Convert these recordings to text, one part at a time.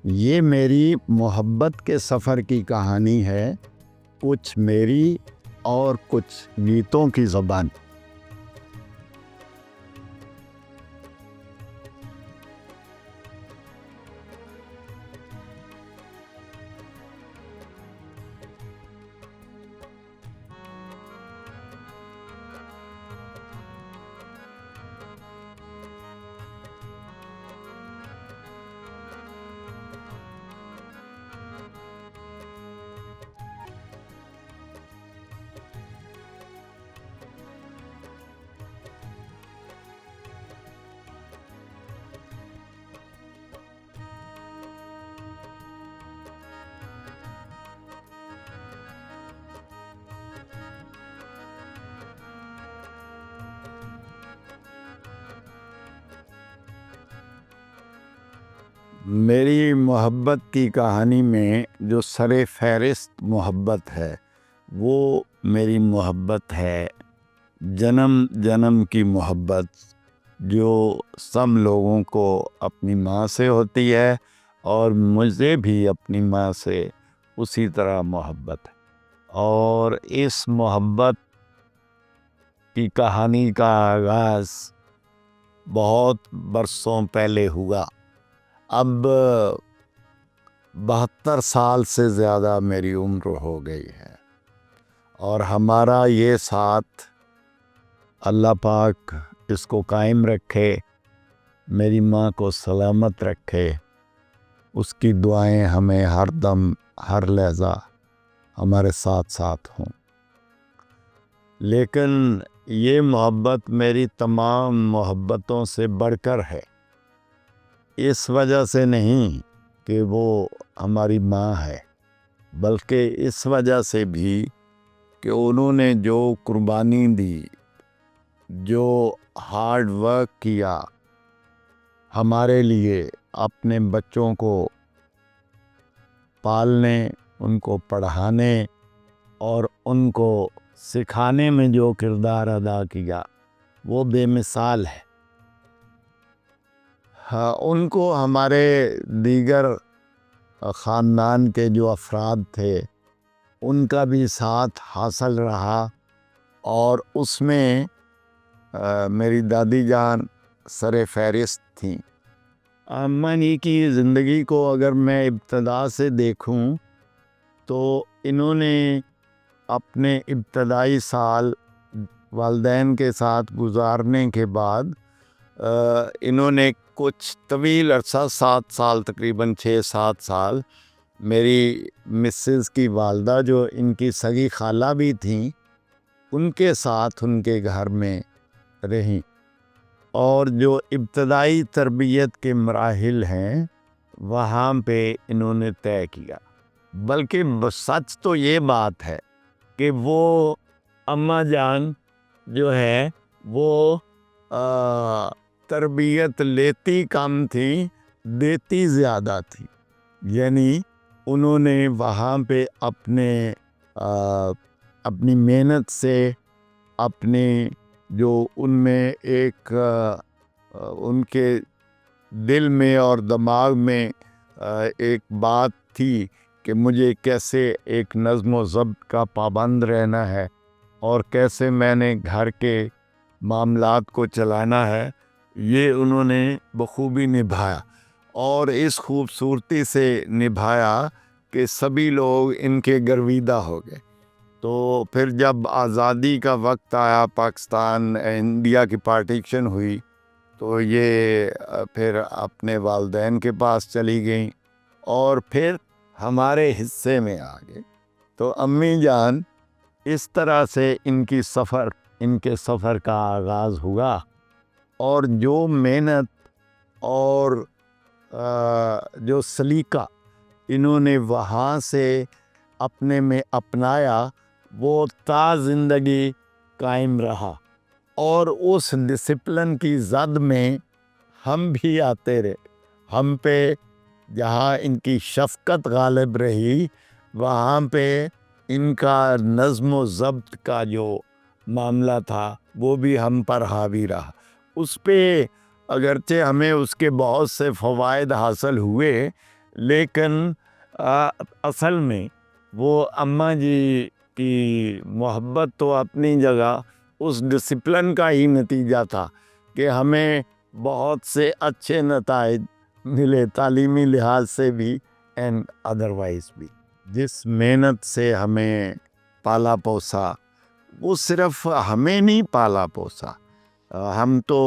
یہ میری محبت کے سفر کی کہانی ہے، کچھ میری اور کچھ گیتوں کی زبان۔ میری محبت کی کہانی میں جو سر فہرست محبت ہے وہ میری محبت ہے، جنم جنم کی محبت، جو سب لوگوں کو اپنی ماں سے ہوتی ہے اور مجھے بھی اپنی ماں سے اسی طرح محبت ہے۔ اور اس محبت کی کہانی کا آغاز بہت برسوں پہلے ہوا۔ اب 72 سال سے زیادہ میری عمر ہو گئی ہے، اور ہمارا یہ ساتھ اللہ پاک اس کو قائم رکھے، میری ماں کو سلامت رکھے، اس کی دعائیں ہمیں ہر دم ہر لحظہ ہمارے ساتھ ساتھ ہوں۔ لیکن یہ محبت میری تمام محبتوں سے بڑھ کر ہے، اس وجہ سے نہیں کہ وہ ہماری ماں ہے، بلکہ اس وجہ سے بھی کہ انہوں نے جو قربانی دی، جو ہارڈ ورک کیا ہمارے لیے، اپنے بچوں کو پالنے، ان کو پڑھانے اور ان کو سکھانے میں جو کردار ادا کیا، وہ بے مثال ہے۔ ان کو ہمارے دیگر خاندان کے جو افراد تھے ان کا بھی ساتھ حاصل رہا، اور اس میں میری دادی جان سر فہرست تھیں۔ امّی کی زندگی کو اگر میں ابتدا سے دیکھوں تو انہوں نے اپنے ابتدائی سال والدین کے ساتھ گزارنے کے بعد انہوں نے کچھ طویل عرصہ 7 سال، تقریباً 6-7 سال، میری مسز کی والدہ جو ان کی سگی خالہ بھی تھیں ان کے ساتھ ان کے گھر میں رہیں، اور جو ابتدائی تربیت کے مراحل ہیں وہاں پہ انہوں نے طے کیا۔ بلکہ سچ تو یہ بات ہے کہ وہ اماں جان جو ہے وہ تربیت لیتی کم تھی، دیتی زیادہ تھی۔ یعنی انہوں نے وہاں پہ اپنی محنت سے، اپنے جو ان میں ایک ان کے دل میں اور دماغ میں ایک بات تھی کہ مجھے کیسے ایک نظم و ضبط کا پابند رہنا ہے اور کیسے میں نے گھر کے معاملات کو چلانا ہے، یہ انہوں نے بخوبی نبھایا، اور اس خوبصورتی سے نبھایا کہ سبھی لوگ ان کے گرویدہ ہو گئے۔ تو پھر جب آزادی کا وقت آیا، پاکستان انڈیا کی پارٹیشن ہوئی، تو یہ پھر اپنے والدین کے پاس چلی گئیں اور پھر ہمارے حصے میں آ گئے۔ تو امی جان اس طرح سے ان کے سفر کا آغاز ہوا، اور جو محنت اور جو سلیقہ انہوں نے وہاں سے اپنے میں اپنایا وہ تا زندگی قائم رہا، اور اس ڈسپلن کی زد میں ہم بھی آتے رہے۔ ہم پہ جہاں ان کی شفقت غالب رہی، وہاں پہ ان کا نظم و ضبط کا جو معاملہ تھا وہ بھی ہم پر حاوی رہا۔ اس پہ اگرچہ ہمیں اس کے بہت سے فوائد حاصل ہوئے، لیکن اصل میں وہ اماں جی کی محبت تو اپنی جگہ اس ڈسپلن کا ہی نتیجہ تھا کہ ہمیں بہت سے اچھے نتائج ملے تعلیمی لحاظ سے بھی اینڈ ادروائز بھی. جس محنت سے ہمیں پالا پوسا وہ صرف ہمیں نہیں پالا پوسا، ہم تو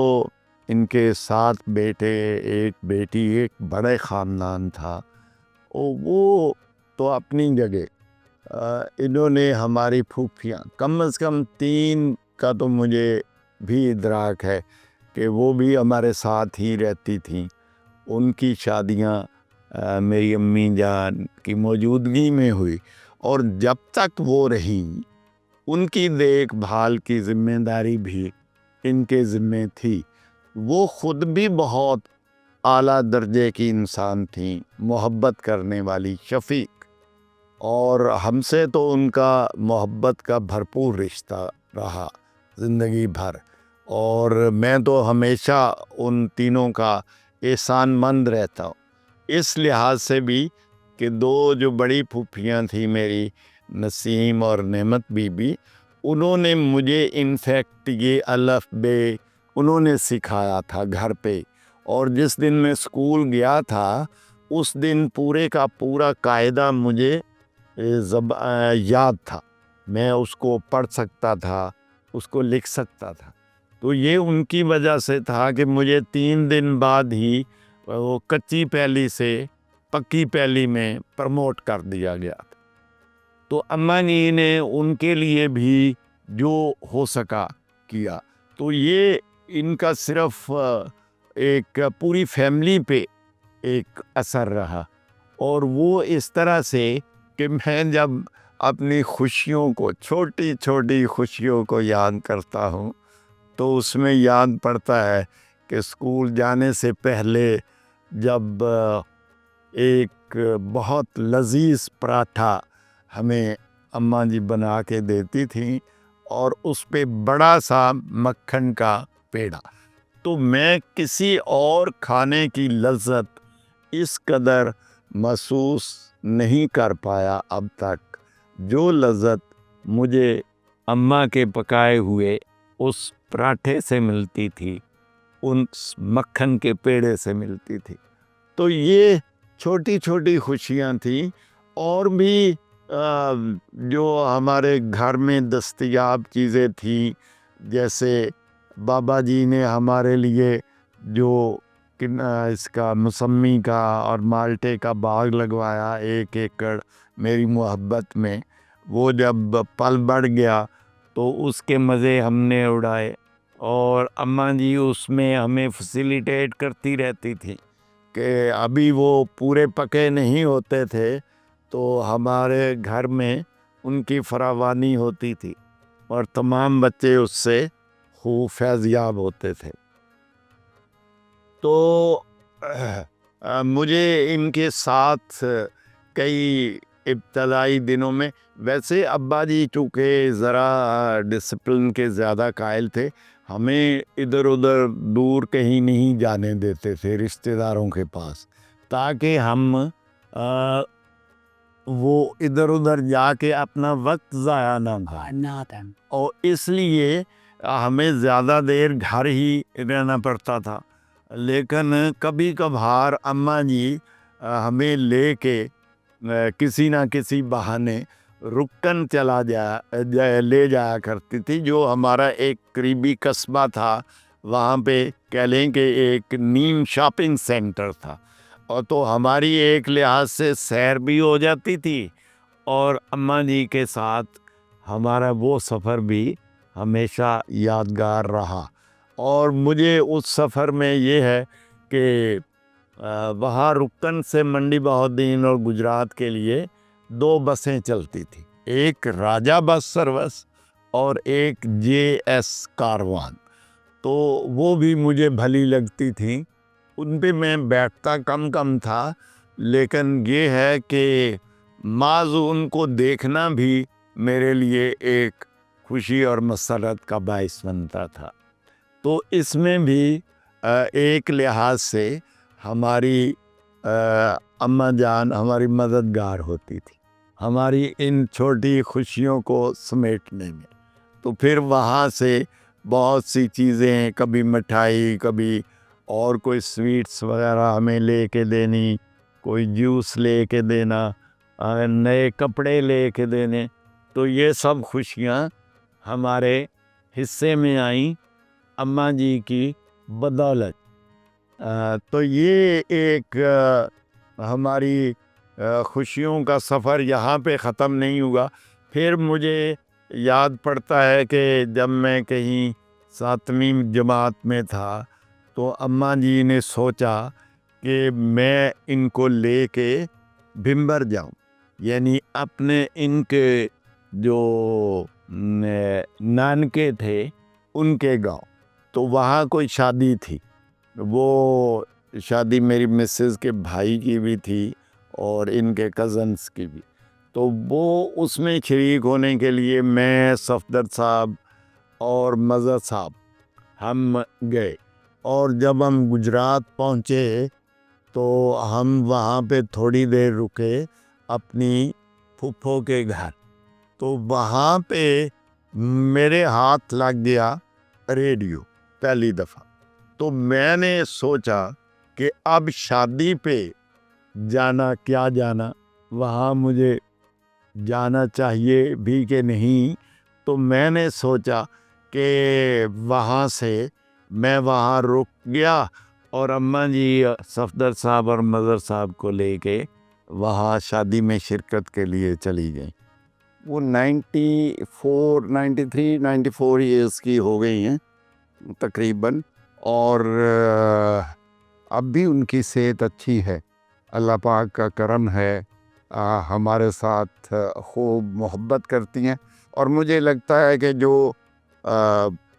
ان کے 7 بیٹے 1 بیٹی، ایک بڑے خاندان تھا. وہ تو اپنی جگہ انہوں نے ہماری پھوپھیاں کم از کم 3 کا تو مجھے بھی ادراک ہے کہ وہ بھی ہمارے ساتھ ہی رہتی تھیں. ان کی شادیاں میری امی جان کی موجودگی میں ہوئی، اور جب تک وہ رہی ان کی دیکھ بھال کی ذمہ داری بھی ان کے ذمہ تھی. وہ خود بھی بہت اعلیٰ درجے کی انسان تھیں، محبت کرنے والی، شفیق، اور ہم سے تو ان کا محبت کا بھرپور رشتہ رہا زندگی بھر. اور میں تو ہمیشہ ان تینوں کا احسان مند رہتا ہوں، اس لحاظ سے بھی کہ 2 جو بڑی پھوپھیاں تھیں میری، نسیم اور نعمت بی بی، انہوں نے مجھے انفیکٹ یہ الف بے انہوں نے سکھایا تھا گھر پہ. اور جس دن میں اسکول گیا تھا اس دن پورے کا پورا قاعدہ مجھے یاد تھا، میں اس کو پڑھ سکتا تھا، اس کو لکھ سکتا تھا. تو یہ ان کی وجہ سے تھا کہ مجھے 3 دن بعد ہی وہ کچی پیلی سے پکی پیلی میں پروموٹ کر دیا گیا تھا. تو اماں جی نے ان کے لیے بھی جو ہو سکا کیا. تو یہ ان کا صرف ایک پوری فیملی پہ ایک اثر رہا. اور وہ اس طرح سے کہ میں جب اپنی خوشیوں کو، چھوٹی چھوٹی خوشیوں کو یاد کرتا ہوں تو اس میں یاد پڑتا ہے کہ اسکول جانے سے پہلے جب ایک بہت لذیذ پراٹھا ہمیں اماں جی بنا کے دیتی تھیں اور اس پہ بڑا سا مکھن کا پیڑا، تو میں کسی اور کھانے کی لذت اس قدر محسوس نہیں کر پایا اب تک جو لذت مجھے اماں کے پکائے ہوئے اس پراٹھے سے ملتی تھی، ان مکھن کے پیڑے سے ملتی تھی. تو یہ چھوٹی چھوٹی خوشیاں تھیں. اور بھی جو ہمارے گھر میں دستیاب چیزیں تھیں، جیسے بابا جی نے ہمارے لیے جو اس کا موسمی کا اور مالٹے کا باغ لگوایا 1 ایکڑ میری محبت میں، وہ جب پل بڑھ گیا تو اس کے مزے ہم نے اڑائے. اور اماں جی اس میں ہمیں فیسیلیٹیٹ کرتی رہتی تھی کہ ابھی وہ پورے پکے نہیں ہوتے تھے تو ہمارے گھر میں ان کی فراوانی ہوتی تھی اور تمام بچے اس سے خوب فیض یاب ہوتے تھے. تو مجھے ان کے ساتھ کئی ابتدائی دنوں میں، ویسے ابا جی چونکہ ذرا ڈسپلن کے زیادہ قائل تھے، ہمیں ادھر ادھر دور کہیں نہیں جانے دیتے تھے رشتہ داروں کے پاس، تاکہ ہم وہ ادھر ادھر جا کے اپنا وقت ضائع نہ کریں. اور اس لیے ہمیں زیادہ دیر گھر ہی رہنا پڑتا تھا. لیکن کبھی کبھار اماں جی ہمیں لے کے کسی نہ کسی بہانے رکن لے جایا کرتی تھی، جو ہمارا ایک قریبی قصبہ تھا. وہاں پہ کہہ لیں کہ ایک نیم شاپنگ سینٹر تھا، اور تو ہماری ایک لحاظ سے سیر بھی ہو جاتی تھی اور اماں جی کے ساتھ ہمارا وہ سفر بھی ہمیشہ یادگار رہا. اور مجھے اس سفر میں یہ ہے کہ وہاں رکن سے منڈی بہاؤالدین اور گجرات کے لیے 2 بسیں چلتی تھی، ایک راجہ بس سروس اور ایک JS کاروان. تو وہ بھی مجھے بھلی لگتی تھیں. ان پہ میں بیٹھتا کم تھا، لیکن یہ ہے کہ معذ ان کو دیکھنا بھی میرے لیے ایک خوشی اور مسرت کا باعث بنتا تھا. تو اس میں بھی ایک لحاظ سے ہماری اماں جان ہماری مددگار ہوتی تھی ہماری ان چھوٹی خوشیوں کو سمیٹنے میں۔ تو پھر وہاں سے بہت سی چیزیں، کبھی مٹھائی، کبھی اور کوئی سویٹس وغیرہ ہمیں لے کے دینی، کوئی جوس لے کے دینا، نئے کپڑے لے کے دینے۔ تو یہ سب خوشیاں ہمارے حصے میں آئیں اماں جی کی بدولت۔ تو یہ ایک ہماری خوشیوں کا سفر یہاں پہ ختم نہیں ہوا۔ پھر مجھے یاد پڑتا ہے کہ جب میں کہیں 7ویں جماعت میں تھا تو اماں جی نے سوچا کہ میں ان کو لے کے بھمبر جاؤں، یعنی اپنے ان کے جو نانکے تھے ان کے گاؤں۔ تو وہاں کوئی شادی تھی، وہ شادی میری مسز کے بھائی کی بھی تھی اور ان کے کزنس کی بھی۔ تو وہ اس میں شریک ہونے کے لیے میں، صفدر صاحب اور مظہر صاحب ہم گئے۔ اور جب ہم گجرات پہنچے تو ہم وہاں پہ تھوڑی دیر رکے اپنی پھپھو کے گھر۔ تو وہاں پہ میرے ہاتھ لگ گیا ریڈیو پہلی دفعہ۔ تو میں نے سوچا کہ اب شادی پہ جانا کیا جانا، وہاں مجھے جانا چاہیے بھی کہ نہیں۔ تو میں نے سوچا کہ وہاں سے میں وہاں رک گیا اور اماں جی صفدر صاحب اور مظہر صاحب کو لے کے وہاں شادی میں شرکت کے لیے چلی گئیں۔ وہ 93 ایئرس کی ہو گئی ہیں تقریباً، اور اب بھی ان کی صحت اچھی ہے، اللہ پاک کا کرم ہے، ہمارے ساتھ خوب محبت کرتی ہیں۔ اور مجھے لگتا ہے کہ جو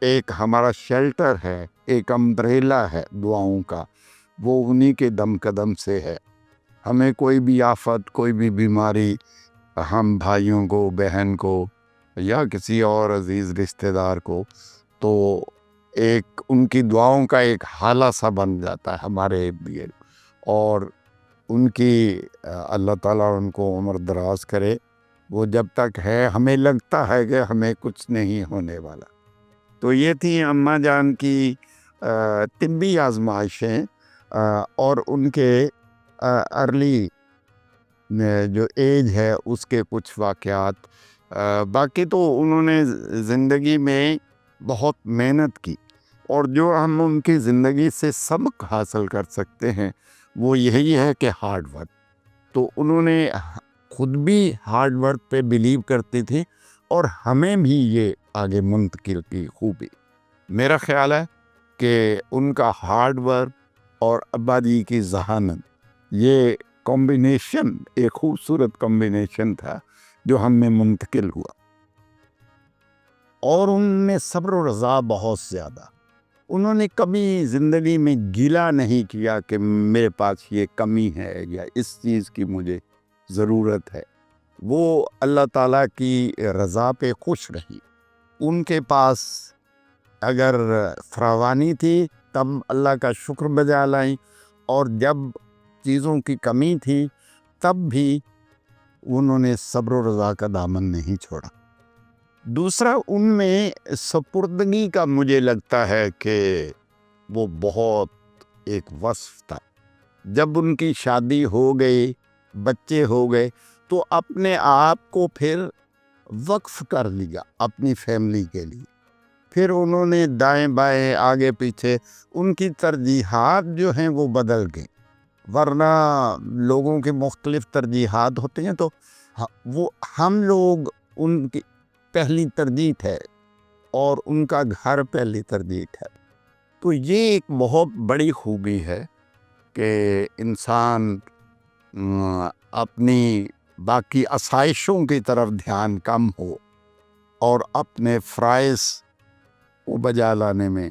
ایک ہمارا شیلٹر ہے، ایک امبریلا ہے دعاؤں کا، وہ انہی کے دم قدم سے ہے۔ ہمیں کوئی بھی آفت، کوئی بھی بیماری، ہم بھائیوں کو، بہن کو یا کسی اور عزیز رشتہ دار کو، تو ایک ان کی دعاؤں کا ایک حالہ سا بن جاتا ہے ہمارے ارد گرد۔ اور ان کی اللہ تعالیٰ ان کو عمر دراز کرے، وہ جب تک ہے ہمیں لگتا ہے کہ ہمیں کچھ نہیں ہونے والا۔ تو یہ تھی اماں جان کی طبی آزمائشیں اور ان کے ارلی جو ایج ہے اس کے کچھ واقعات۔ باقی تو انہوں نے زندگی میں بہت محنت کی، اور جو ہم ان کی زندگی سے سبق حاصل کر سکتے ہیں وہ یہی ہے کہ ہارڈ ورک۔ تو انہوں نے خود بھی ہارڈ ورک پہ بلیو کرتی تھی اور ہمیں بھی یہ آگے منتقل کی خوبی۔ میرا خیال ہے کہ ان کا ہارڈ ورک اور ابا جی کی ذہانت، یہ کمبینیشن ایک خوبصورت کمبینیشن تھا جو ہم میں منتقل ہوا۔ اور ان میں صبر و رضا بہت زیادہ۔ انہوں نے کبھی زندگی میں گیلا نہیں کیا کہ میرے پاس یہ کمی ہے یا اس چیز کی مجھے ضرورت ہے۔ وہ اللہ تعالیٰ کی رضا پہ خوش رہی۔ ان کے پاس اگر فراوانی تھی تب اللہ کا شکر بجا لائیں، اور جب چیزوں کی کمی تھی تب بھی انہوں نے صبر و رضا کا دامن نہیں چھوڑا۔ دوسرا، ان میں سپردگی کا مجھے لگتا ہے کہ وہ بہت ایک وصف تھا۔ جب ان کی شادی ہو گئی، بچے ہو گئے، تو اپنے آپ کو پھر وقف کر لیا اپنی فیملی کے لیے۔ پھر انہوں نے دائیں بائیں آگے پیچھے ان کی ترجیحات جو ہیں وہ بدل گئیں، ورنہ لوگوں کے مختلف ترجیحات ہوتے ہیں، تو وہ ہم لوگ ان کی پہلی ترجیح ہے اور ان کا گھر پہلی ترجیح ہے۔ تو یہ ایک بہت بڑی خوبی ہے کہ انسان اپنی باقی آسائشوں کی طرف دھیان کم ہو اور اپنے فرائض کو بجا لانے میں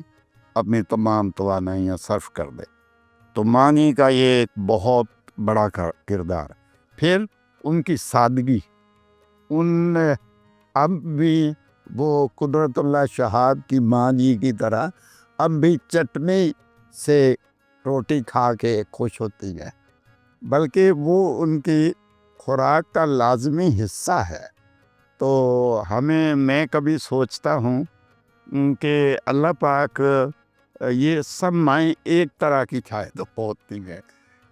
اپنی تمام توانائیاں صرف کر دے۔ تو معنی کا یہ ایک بہت بڑا کردار۔ پھر ان کی سادگی، ان اب بھی وہ قدرت اللہ شہاد کی ماں جی کی طرح اب بھی چٹنی سے روٹی کھا کے خوش ہوتی ہے۔ بلکہ وہ ان کی خوراک کا لازمی حصہ ہے۔ تو میں کبھی سوچتا ہوں کہ اللہ پاک یہ سب مائیں ایک طرح کی شاید ہوتی ہیں،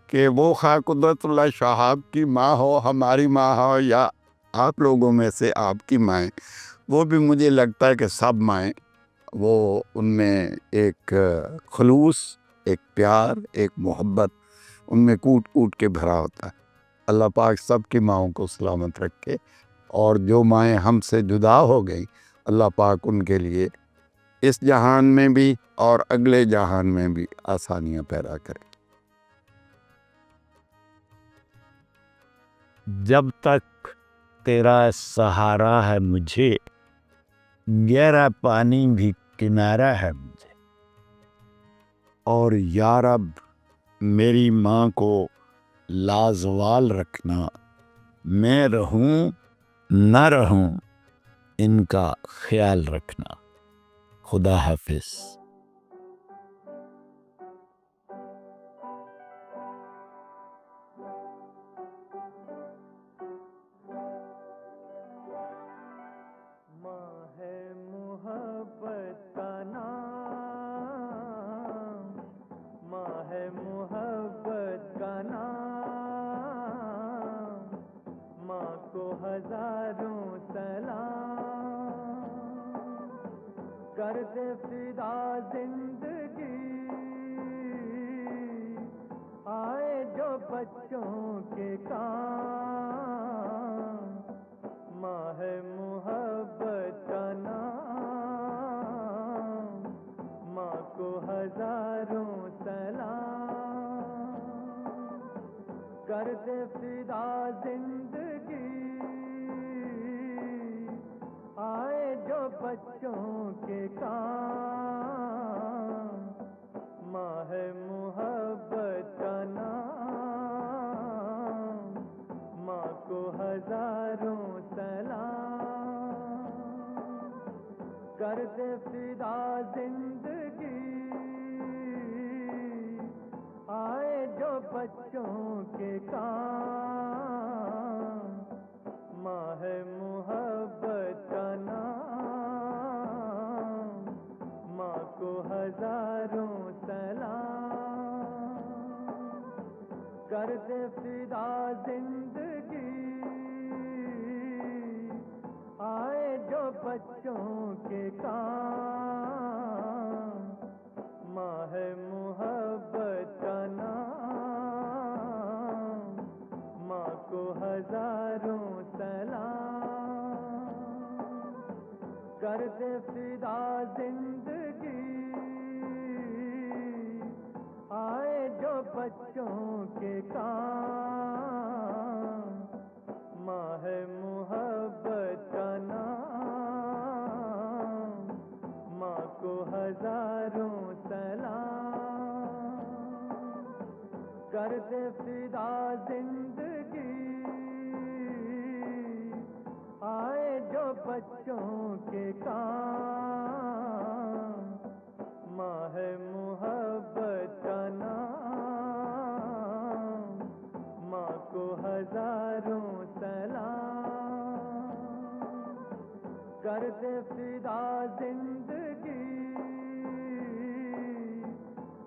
کہ وہ خواہ قدرت اللہ شہاب کی ماں ہو، ہماری ماں ہو، یا آپ لوگوں میں سے آپ کی مائیں، وہ بھی مجھے لگتا ہے کہ سب مائیں وہ ان میں ایک خلوص، ایک پیار، ایک محبت ان میں کوٹ کوٹ کے بھرا ہوتا ہے۔ اللہ پاک سب کی ماؤں کو سلامت رکھے، اور جو مائیں ہم سے جدا ہو گئیں اللہ پاک ان کے لیے اس جہان میں بھی اور اگلے جہان میں بھی آسانیاں پیدا کرے۔ جب تک تیرا سہارا ہے مجھے، گہرا پانی بھی کنارہ ہے مجھے، اور یا رب میری ماں کو لازوال رکھنا، میں رہوں نہ رہوں ان کا خیال رکھنا۔ خدا حافظ۔ ماں ہے محبت کا نام، ماں ہے محبت کا نام، ماں کو ہزاروں سلام، کر دے فدا زندگی، آئے جو بچوں کے کام، ماں ہے محبت کا نام، ماں کو ہزاروں سلام، کر دے فدا زندگی، آئے جو بچوں کے کام، ماں ہے محبت کا نام، ماں کو ہزاروں سلام، کر دے فدا زندگی، آئے جو بچوں کے کام، ماں ہے محبت کا نام، ماں کو ہزاروں سلام، کر دے فدا زندگی، آئے جو بچوں کے کام، ماں ہے محبت کا نام، ماں کو ہزاروں سلام، کر دے فدا زندگی، آئے جو بچوں کے کام، ماں ہے محبت کا نام، ماں کو ہزاروں سلام، کر دے فدا زندگی، آئے جو بچوں کے کام، ماں ہے محبت کا نام، ماں کو ہزاروں سلام، کر دے فدا زندگی،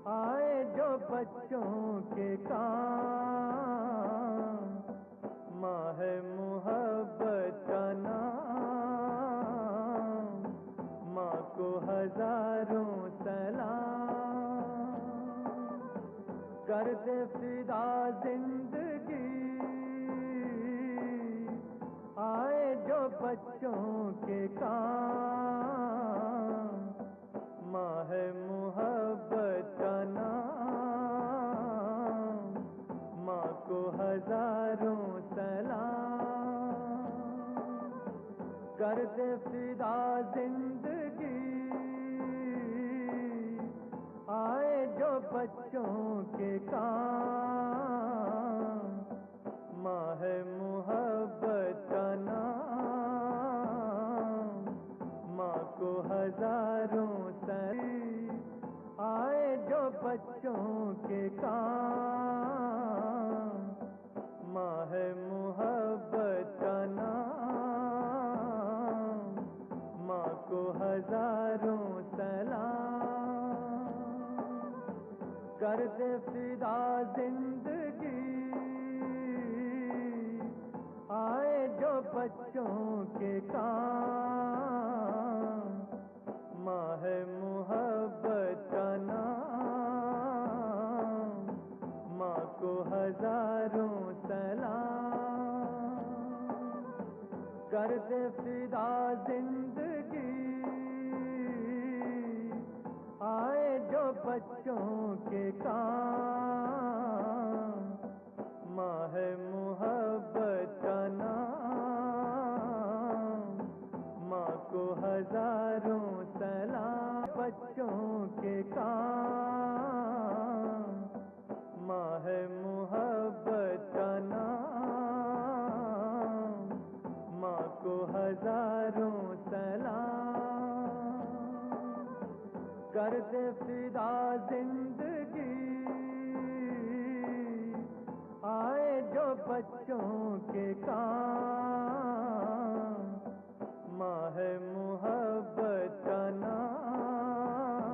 آئے جو بچوں کے کام، ماں ہے محبت کا نام، ماں کو ہزاروں سلام، کر دے فدا زندگی، آئے جو بچوں کے کام، ماں ہے محبت کا نام، ماں کو ہزاروں سلام، کر دے فدا زندگی، آئے جو بچوں کے کام، ماں ہے محبت کا نام، ماں کو ہزاروں سلام، آئے جو بچوں کے کام، ہے محبت کا نام، ماں کو ہزاروں سلام، کر دے فدا زندگی آئے جو بچوں کے کام، ماں ہے محبت کا نام، ماں کو ہزاروں سلام، کر دے فدا زندگی آئے جو بچوں کے کام، ماں ہے محبت کا نام، ماں کو ہزاروں سلام، بچوں کے کام، ماں ہے محبت کا نام، ماں کو ہزاروں سلام، کر دے فدا زندگی آئے جو بچوں کے کام، ماں ہے محبت کا نام،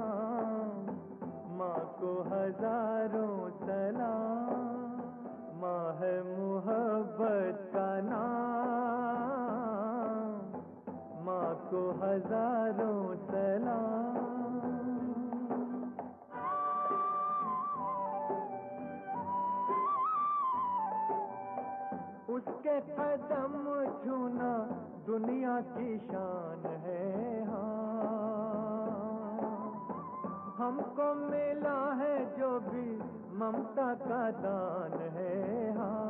ماں کو ہزاروں سلام، ماں ہے محبت کا نام، ماں کو ہزاروں سلام۔ اس کے قدم چھونا دنیا کی شان ہے، ہاں ہم کو ملا ہے جو بھی ممتا کا دان ہے، ہاں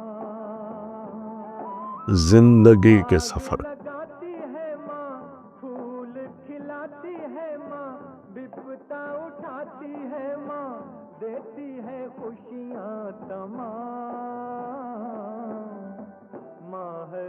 زندگی کے سفر لگاتی ہے ماں، پھول کھلاتی ہے ماں، بپتا اٹھاتی ہے ماں، دیتی ہے خوشیاں تمام، ماں ہے